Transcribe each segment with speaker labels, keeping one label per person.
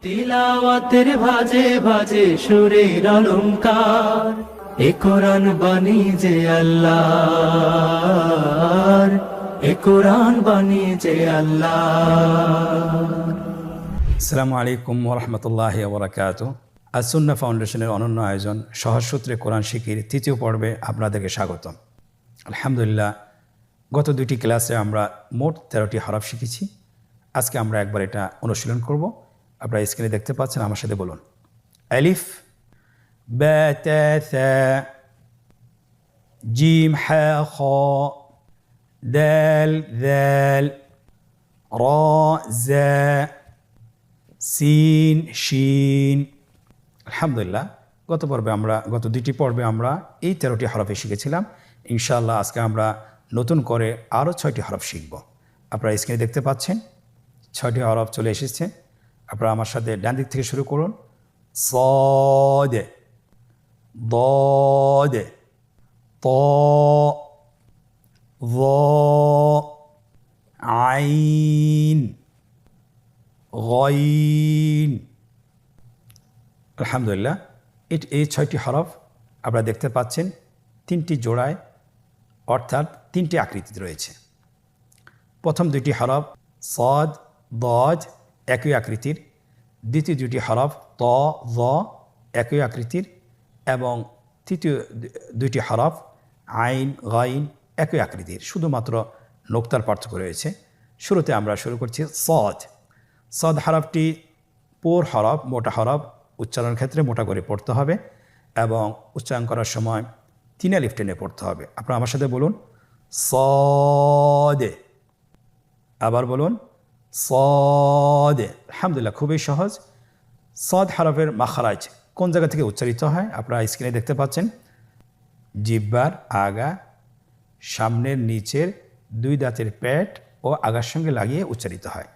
Speaker 1: তিলাওয়াতের ভাজে ভাজে সুরের অলংকার, এ কোরআন বাণী যে আল্লাহর, এ কোরআন বাণী যে আল্লাহর।
Speaker 2: আসসালামু আলাইকুম ওরহমতুল্লাহি ওবরাকাতুহু। আস-সুন্নাহ ফাউন্ডেশনের অনন্য আয়োজন সহজসূত্রে কোরআন শিখির তৃতীয় পর্বে আপনাদেরকে স্বাগতম। আলহামদুলিল্লাহ, গত দুটি ক্লাসে আমরা মোট 13টি হরফ শিখেছি। আজকে আমরা একবার এটা অনুশীলন করব। আপনারা স্ক্রিনে দেখতে পাচ্ছেন, আমার সাথে বলুন। আলিফ, বা, তা, সা, জিম, হা, খ, দাল, যাল, রা, জা, সিন, শিন। আলহামদুলিল্লাহ, গত দুটি পর্বে আমরা এই 13টি হরফে শিখেছিলাম। ইনশাআল্লাহ আজকে আমরা নতুন করে আরও 6টি হরফ শিখব। আপনারা স্ক্রিনে দেখতে পাচ্ছেন 6টি হরফ চলে এসেছে। আপনারা আমার সাথে ডান দিক থেকে শুরু করুন। صاد ضاد طاء ظاء عين গয়িন। আলহামদুলিল্লাহ, এই 6টি হরফ আপনারা দেখতে পাচ্ছেন 3টি জোড়ায়, অর্থাৎ 3টি আকৃতিতে রয়েছে। প্রথম দুটি হরফ সদ, দজ একই আকৃতির, দ্বিতীয় দুটি হরফ ত, জ একই আকৃতির, এবং তৃতীয় দুটি হরফ আইন, গাইন একই আকৃতির, শুধুমাত্র নোক্তার পার্থক্য রয়েছে। শুরুতে আমরা শুরু করছি সদ। সদ হরফটি পুর হরফ, মোটা হরফ, উচ্চারণের ক্ষেত্রে মোটা করে পড়তে হবে এবং উচ্চারণ করার সময় 3 আলিফ টেনে পড়তে হবে। আপনারা আমার সাথে বলুন সদে। আবার বলুন সদে। আলহামদুলিল্লাহ, খুবই সহজ। সদ হরফের মাখরাজ কোন জায়গা থেকে উচ্চারিত হয় আপনারা স্ক্রিনে দেখতে পাচ্ছেন। জিহ্বার আগা, সামনের নিচের 2 দাঁতের পেট ও আগার সঙ্গে লাগিয়ে উচ্চারিত হয়।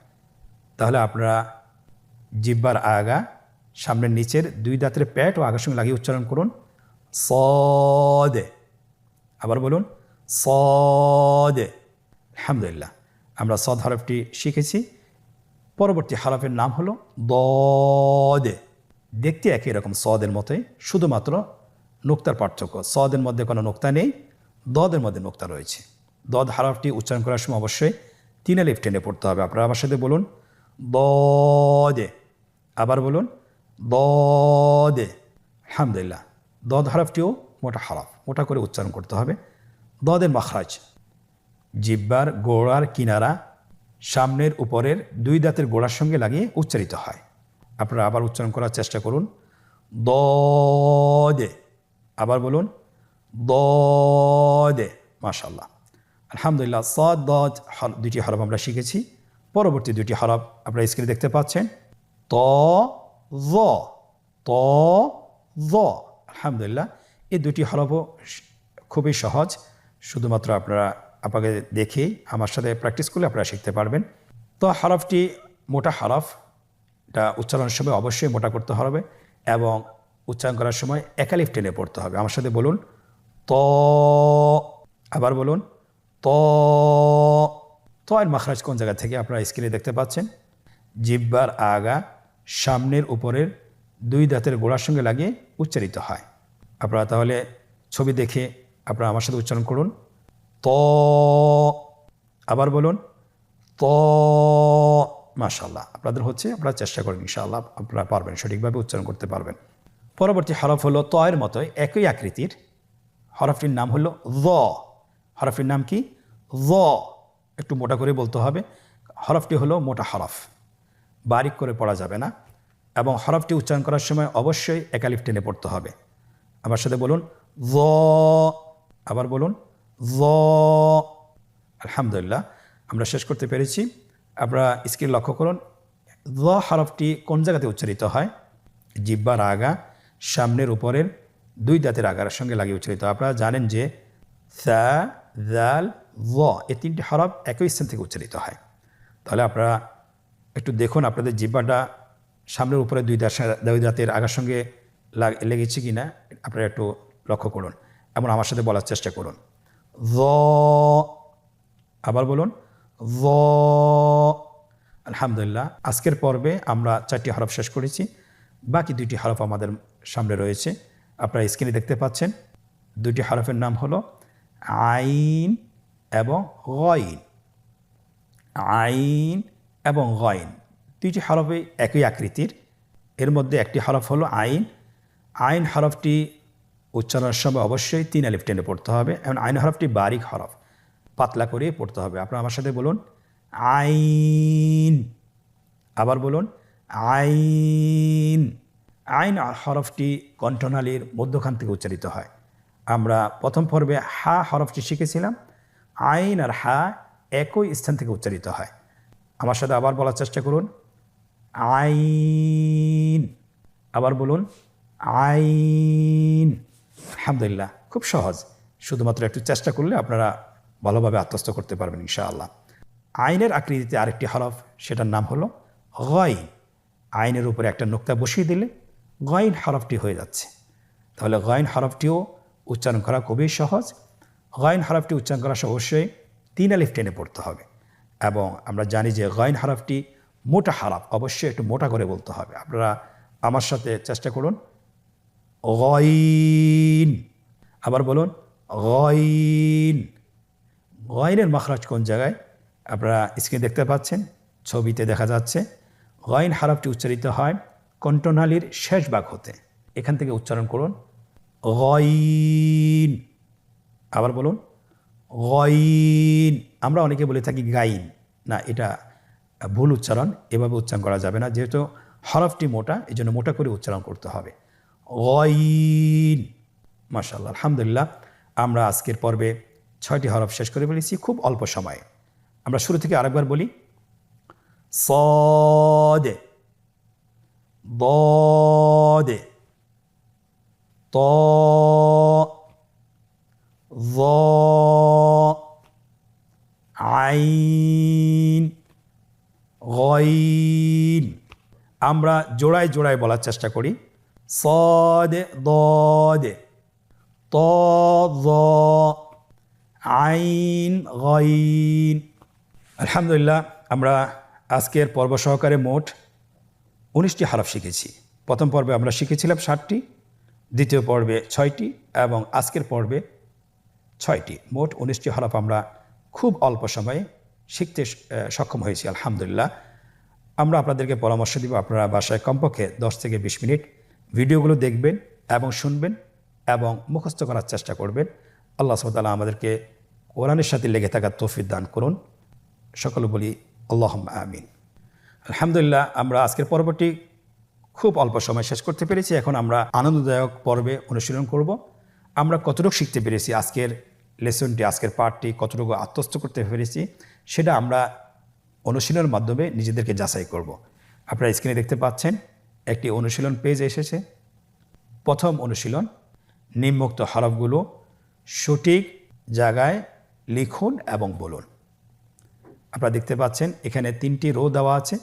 Speaker 2: তাহলে আপনারা জিহ্বার আগা, সামনের নিচের 2 দাঁতের পেট ও আগার সঙ্গে লাগিয়ে উচ্চারণ করুন সদে। আবার বলুন সদে। আলহামদুলিল্লাহ, আমরা সদ হরফটি শিখেছি। পরবর্তী হরফের নাম হলো দদে। দেখতে একই রকম সদের মতোই, শুধুমাত্র নোক্তার পার্থক্য। সদের মধ্যে কোনো নোক্তা নেই, দদের মধ্যে নোক্তা রয়েছে। দদ হরফটি উচ্চারণ করার সময় অবশ্যই 3 আলিফ টেনে পড়তে হবে। আপনারা আমার সাথে বলুন দদে। আবার বলুন দদে। আলহামদুলিল্লাহ, দদ হরফটিও মোটা হরফ, মোটা করে উচ্চারণ করতে হবে। দদের মাখরাজ জিহ্বার গোড়ার কিনারা সামনের উপরের 2 দাঁতের গোড়ার সঙ্গে লাগিয়ে উচ্চারিত হয়। আপনারা আবার উচ্চারণ করার চেষ্টা করুন দদে। আবার বলুন দদে। মাশাআল্লাহ, আলহামদুলিল্লাহ, সদ দদ দুটি হরফ আমরা শিখেছি। পরবর্তী দুটি হরফ আপনারা স্ক্রিনে দেখতে পাচ্ছেন। ত, জ, ত, জ। আলহামদুলিল্লাহ, এই দুটি হরফও খুবই সহজ। শুধুমাত্র আপনারা আপনাকে দেখেই আমার সাথে প্র্যাকটিস করলে আপনারা শিখতে পারবেন। তো হরফটি মোটা হরফ, এটা উচ্চারণের সময় অবশ্যই মোটা করতে হবে এবং উচ্চারণ করার সময় 1 আলিফ টেনে পড়তে হবে। আমার সাথে বলুন ত। আবার বলুন ত। ত এর মাখরাজ কোন জায়গা থেকে আপনারা স্ক্রিনে দেখতে পাচ্ছেন। জিহ্বার আগা, সামনের উপরের 2 দাঁতের গোড়ার সঙ্গে লাগিয়ে উচ্চারিত হয়। আপনারা তাহলে ছবি দেখে আপনারা আমার সাথে উচ্চারণ করুন ত। আবার বলুন ত। মাশাআল্লাহ, আপনাদের হচ্ছে, আপনারা চেষ্টা করেন, ইনশাআল্লাহ আপনারা পারবেন, সঠিকভাবে উচ্চারণ করতে পারবেন। পরবর্তী হরফ হলো ত এর মতোই একই আকৃতির। হরফটির নাম হলো য। হরফটির নাম কি? য। একটু মোটা করে বলতে হবে। হরফটি হলো মোটা হরফ, বারিক করে পড়া যাবে না এবং হরফটি উচ্চারণ করার সময় অবশ্যই 1 আলিফ টেনে পড়তে হবে। আমার সাথে বলুন য। আবার বলুন য। আলহামদুলিল্লাহ, আমরা শেষ করতে পেরেছি। আপনারা স্ক্রিন লক্ষ্য করুন, য হরফটি কোন জায়গাতে উচ্চারিত হয়। জিহ্বার আগা, সামনের উপরের 2 দাঁতের আগার সঙ্গে লাগিয়ে উচ্চারিত। আপনারা জানেন যে সা, জাল, য এই 3টি হরফ একই স্থান থেকে উচ্চারিত হয়। তাহলে আপনারা একটু দেখুন আপনাদের জিহ্বাটা সামনের উপরে 2 দাঁতের আগার সঙ্গে লেগেছে কি না, আপনারা একটু লক্ষ্য করুন এবং আমার সাথে বলার চেষ্টা করুন য। আবার বলুন য। আলহামদুলিল্লাহ, আজকের পর্বে আমরা 4টি হরফ শেষ করেছি। বাকি 2টি হরফ আমাদের সামনে রয়েছে। আপনারা স্ক্রিনে দেখতে পাচ্ছেন 2টি হরফের নাম হলো আইন এবং গইন। আইন এবং গইন 2টি হরফে একই আকৃতির। এর মধ্যে একটি হরফ হলো আইন। আইন হরফটি উচ্চারণের সময় অবশ্যই 3 আলিফ টেনে পড়তে হবে এবং আইন হরফটি বারিক হরফ, পাতলা করে পড়তে হবে। আপনারা আমার সাথে বলুন আইন। আবার বলুন আইন। আইন হরফটি কণ্ঠনালীর মধ্যখান থেকে উচ্চারিত হয়। আমরা প্রথম পর্বে হা হরফটি শিখেছিলাম। আইন আর হা একই স্থান থেকে উচ্চারিত হয়। আমার সাথে আবার বলার চেষ্টা করুন আইন। আবার বলুন আইন। আলহামদুলিল্লাহ, খুব সহজ। শুধুমাত্র একটু চেষ্টা করলে আপনারা ভালোভাবে আত্মস্থ করতে পারবেন ইনশাআল্লাহ। আইনের আকৃতিতে আরেকটি হরফ, সেটার নাম হলো গইন। আইনের উপরে একটা নোক্তা বসিয়ে দিলে গইন হরফটি হয়ে যাচ্ছে। তাহলে গইন হরফটিও উচ্চারণ করা খুবই সহজ। গইন হরফটি উচ্চারণ করা অবশ্যই 3 আলিফ টেনে পড়তে হবে এবং আমরা জানি যে গইন হরফটি মোটা হরফ, অবশ্যই একটু মোটা করে বলতে হবে। আপনারা আমার সাথে চেষ্টা করুন গইন। আবার বলুন গইন। গইনের মাখরাজ কোন জায়গায় আপনারা স্ক্রিনে দেখতে পাচ্ছেন, ছবিতে দেখা যাচ্ছে। গইন হরফটি উচ্চারিত হয় কণ্ঠনালীর শেষ ভাগ হতে। এখান থেকে উচ্চারণ করুন গইন। আবার বলুন গইন। আমরা অনেকে বলে থাকি গাইন, না, এটা ভুল উচ্চারণ। এভাবে উচ্চারণ করা যাবে না, যেহেতু হরফটি মোটা, এই জন্য মোটা করে উচ্চারণ করতে হবে গইন। মাশাআল্লাহ, আলহামদুলিল্লাহ, আমরা আজকের পর্বে 6টি হরফ শেষ করে ফেলেছি খুব অল্প সময়ে। আমরা শুরু থেকে আরেকবার বলি صاد ضاد طاء ظاء আইন গইন। আমরা জোড়ায় জোড়ায় বলার চেষ্টা করি صاد ضاد طاء ظاء আইন গইন। আলহামদুলিল্লাহ, আমরা আজকের পর্ব সহকারে মোট 19টি হরফ শিখেছি। প্রথম পর্বে আমরা শিখেছিলাম 7টি, দ্বিতীয় পর্বে 6টি এবং আজকের পর্বে 6টি। মোট 19টি হরফ আমরা খুব অল্প সময়ে শিখতে সক্ষম হয়েছি আলহামদুলিল্লাহ। আমরা আপনাদেরকে পরামর্শ দিব, আপনারা বাসায় কমপক্ষে 10 থেকে 20 মিনিট ভিডিওগুলো দেখবেন এবং শুনবেন এবং মুখস্থ করার চেষ্টা করবেন। আল্লাহ সুবহানাহু ওয়া তাআলা আমাদেরকে কোরআনের সাথে লেগে থাকার তৌফিক দান করুন। সকলে বলি আল্লাহুম্মা আমিন। আলহামদুলিল্লাহ, আমরা আজকের পর্বটি খুব অল্প সময় শেষ করতে পেরেছি। এখন আমরা আনন্দদায়ক পর্বে অনুশীলন করব। আমরা কতটুকু শিখতে পেরেছি, আজকের লেসনটি, আজকের পাঠটি কতটুকু আত্মস্থ করতে পেরেছি, সেটা আমরা অনুশীলনের মাধ্যমে নিজেদেরকে যাচাই করব। আপনারা স্ক্রিনে দেখতে পাচ্ছেন একটি অনুশীলন পেজ এসেছে। প্রথম অনুশীলন, নিম্নোক্ত হরফগুলো সঠিক জায়গায় লিখুন এবং বলুন। আপনারা দেখতে পাচ্ছেন এখানে 3টি রো দেওয়া আছে।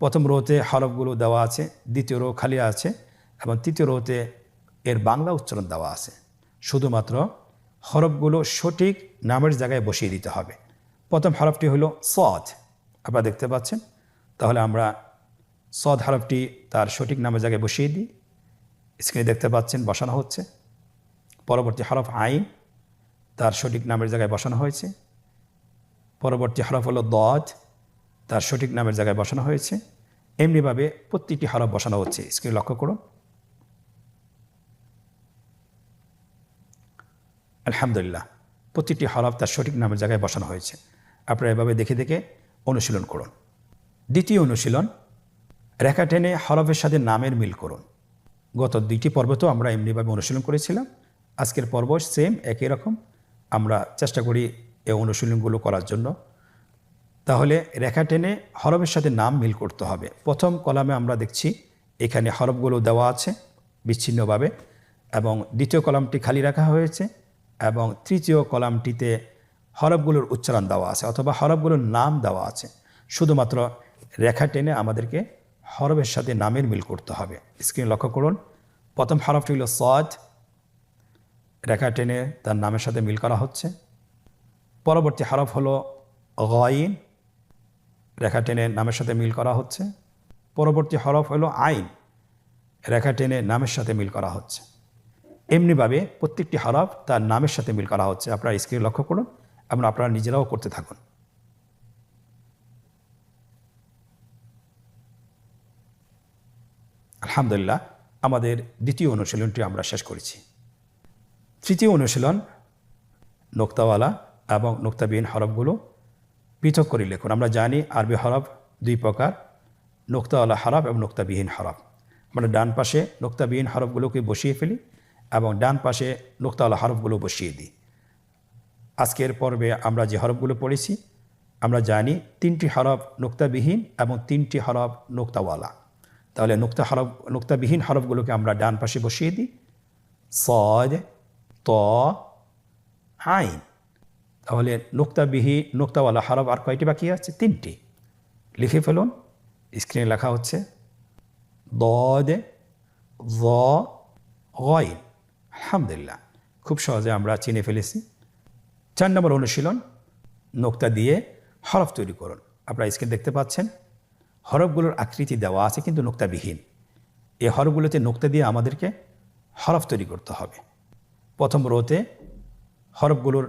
Speaker 2: প্রথম রোতে হরফগুলো দেওয়া আছে, দ্বিতীয় রো খালি আছে এবং তৃতীয় রোতে এর বাংলা উচ্চারণ দেওয়া আছে। শুধুমাত্র হরফগুলো সঠিক নামের জায়গায় বসিয়ে দিতে হবে। প্রথম হরফটি হলো সদ, আপনারা দেখতে পাচ্ছেন। তাহলে আমরা সদ হরফটি তার সঠিক নামের জায়গায় বসিয়ে দিই। স্ক্রিনে দেখতে পাচ্ছেন বসানো হচ্ছে। পরবর্তী হরফ আইন, তার সঠিক নামের জায়গায় বসানো হয়েছে। পরবর্তী হরফ হলো দদ, তার সঠিক নামের জায়গায় বসানো হয়েছে। এমনিভাবে প্রত্যেকটি হরফ বসানো হচ্ছে। স্ক্রিনে লক্ষ্য করুন। আলহামদুলিল্লাহ, প্রতিটি হরফ তার সঠিক নামের জায়গায় বসানো হয়েছে। আপনারা এভাবে দেখে দেখে অনুশীলন করুন। দ্বিতীয় অনুশীলন, রেখা টেনে হরফের সাথে নামের মিল করুন। গত 2টি পর্ব তো আমরা এমনিভাবে অনুশীলন করেছিলাম। আজকের পর্ব সেম একই রকম। আমরা চেষ্টা করি এই অনুশীলনগুলো করার জন্য। তাহলে রেখা টেনে হরফের সাথে নাম মিল করতে হবে। প্রথম কলামে আমরা দেখছি এখানে হরফগুলো দেওয়া আছে বিচ্ছিন্নভাবে এবং দ্বিতীয় কলামটি খালি রাখা হয়েছে এবং তৃতীয় কলামটিতে হরফগুলোর উচ্চারণ দেওয়া আছে অথবা হরফগুলোর নাম দেওয়া আছে। শুধুমাত্র রেখা টেনে আমাদেরকে হরফের সাথে নামের মিল করতে হবে। স্ক্রিনে লক্ষ্য করুন। প্রথম হরফটি হলো সদ, রেখা টেনে তার নামের সাথে মিল করা হচ্ছে। পরবর্তী হরফ হলো গইন, রেখা টেনে নামের সাথে মিল করা হচ্ছে। পরবর্তী হরফ হলো আইন, রেখা টেনে নামের সাথে মিল করা হচ্ছে। এমনিভাবে প্রত্যেকটি হরফ তার নামের সাথে মিল করা হচ্ছে। আপনারা স্ক্রিনে লক্ষ্য করুন এবং আপনারা নিজেরাও করতে থাকুন। আলহামদুলিল্লাহ, আমাদের দ্বিতীয় অনুশীলনটি আমরা শেষ করেছি। তৃতীয় অনুশীলন, নোক্তাওয়ালা এবং নোক্তাবিহীন হরফগুলো পৃথক করে লিখুন। আমরা জানি আরবি হরফ দুই প্রকার, নোক্তাওয়ালা হরফ এবং নোক্তাবিহীন হরফ। আমরা ডান পাশে নোক্তাবিহীন হরফগুলোকে বসিয়ে ফেলি এবং ডান পাশে নোক্তাওয়ালা হরফগুলো বসিয়ে দিই। আজকের পর্বে আমরা যে হরফগুলো পড়েছি, আমরা জানি 3টি হরফ নোক্তাবিহীন এবং 3টি হরফ নোক্তাওয়ালা। তাহলে নোক্তাবিহীন হরফগুলোকে আমরা ডান পাশে বসিয়ে দিই। সদ, ত, আইন। তাহলে নোক্তাওয়ালা হরফ আর কয়টি বাকি আছে? 3টি। লিখে ফেলুন, স্ক্রিনে লেখা হচ্ছে দদ, য, গইন। আলহামদুলিল্লাহ, খুব সহজে আমরা চিনে ফেলেছি। 4 নম্বর অনুশীলন, নোক্তা দিয়ে হরফ তৈরি করুন। আপনারা স্ক্রিনে দেখতে পাচ্ছেন হরফগুলোর আকৃতি দেওয়া আছে কিন্তু নোক্তাবিহীন। এই হরফগুলোতে নোক্তা দিয়ে আমাদেরকে হরফ তৈরি করতে হবে। প্রথম রোতে হরফগুলোর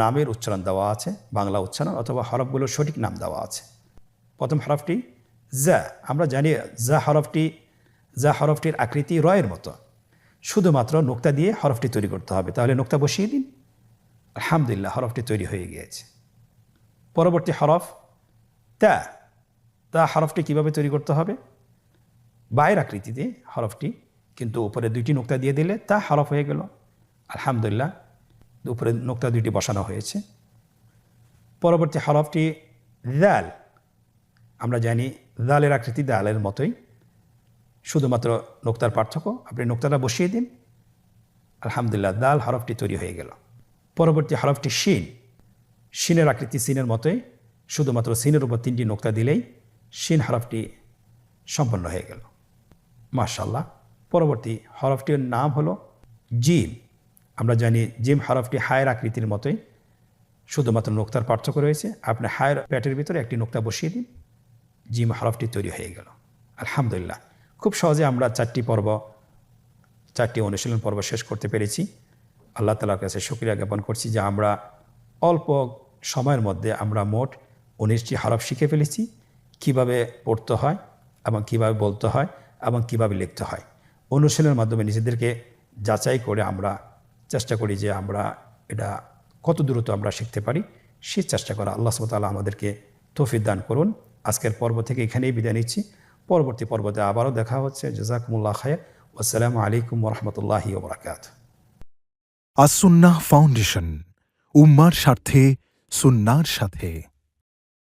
Speaker 2: নামের উচ্চারণ দেওয়া আছে, বাংলা উচ্চারণ অথবা হরফগুলোর সঠিক নাম দেওয়া আছে। প্রথম হরফটি যা। আমরা জানি যা হরফটির আকৃতি রয়ের মতো, শুধুমাত্র নোক্তা দিয়ে হরফটি তৈরি করতে হবে। তাহলে নোক্তা বসিয়ে দিন। আলহামদুলিল্লাহ, হরফটি তৈরি হয়ে গিয়েছে। পরবর্তী হরফ তা। হরফটি কিভাবে তৈরি করতে হবে? বায়ের আকৃতিতে হরফটি, কিন্তু উপরে 2টি নোক্তা দিয়ে দিলে তা হরফ হয়ে গেল। আলহামদুলিল্লাহ, উপরে নোক্তা 2টি বসানো হয়েছে। পরবর্তী হরফটি দাল। আমরা জানি দালের আকৃতি দালের মতোই, শুধুমাত্র নোক্তার পার্থক্য। আপনি নোক্তাটা বসিয়ে দিন। আলহামদুলিল্লাহ, দাল হরফটি তৈরি হয়ে গেল। পরবর্তী হরফটি শিন। শিনের আকৃতি সিনের মতোই, শুধুমাত্র সিনের উপর 3টি নোক্তা দিলেই শিন হরফটি সম্পন্ন হয়ে গেল। মাশাআল্লাহ। পরবর্তী হরফটির নাম হলো জিম। আমরা জানি জিম হরফটি হায়ের আকৃতির মতোই, শুধুমাত্র নোক্তার পার্থক্য রয়েছে। আপনি হায়ের প্যাটের ভিতরে একটি নোক্তা বসিয়ে দিন, জিম হরফটি তৈরি হয়ে গেল। আলহামদুলিল্লাহ, খুব সহজে আমরা 4টি অনুশীলন পর্ব শেষ করতে পেরেছি। আল্লাহ তাআলার কাছে শুকরিয়া জ্ঞাপন করছি যে আমরা অল্প সময়ের মধ্যে আমরা মোট 19টি হরফ শিখে ফেলেছি। কিভাবে পড়তে হয় এবং কিভাবে বলতে হয় এবং কিভাবে লিখতে হয়, অনুশীলনের মাধ্যমে নিজেদেরকে যাচাই করে আমরা চেষ্টা করি যে আমরা এটা কত দ্রুত আমরা শিখতে পারি, সেই চেষ্টা করা। আল্লাহ সুবহানাহু ওয়া তাআলা আমাদেরকে তৌফিক দান করুন। আজকের পর্ব থেকে এখানেই বিদায় নিচ্ছি। পরবর্তী পর্বতে আবারও দেখা হচ্ছে। জাযাকুমুল্লাহ খায়র। আসসালামু আলাইকুম ওয়া রাহমাতুল্লাহি ওয়া বারাকাতুহু।
Speaker 3: আসুন্নাহ ফাউন্ডেশন, উম্মার স্বার্থে সুন্নাহর সাথে।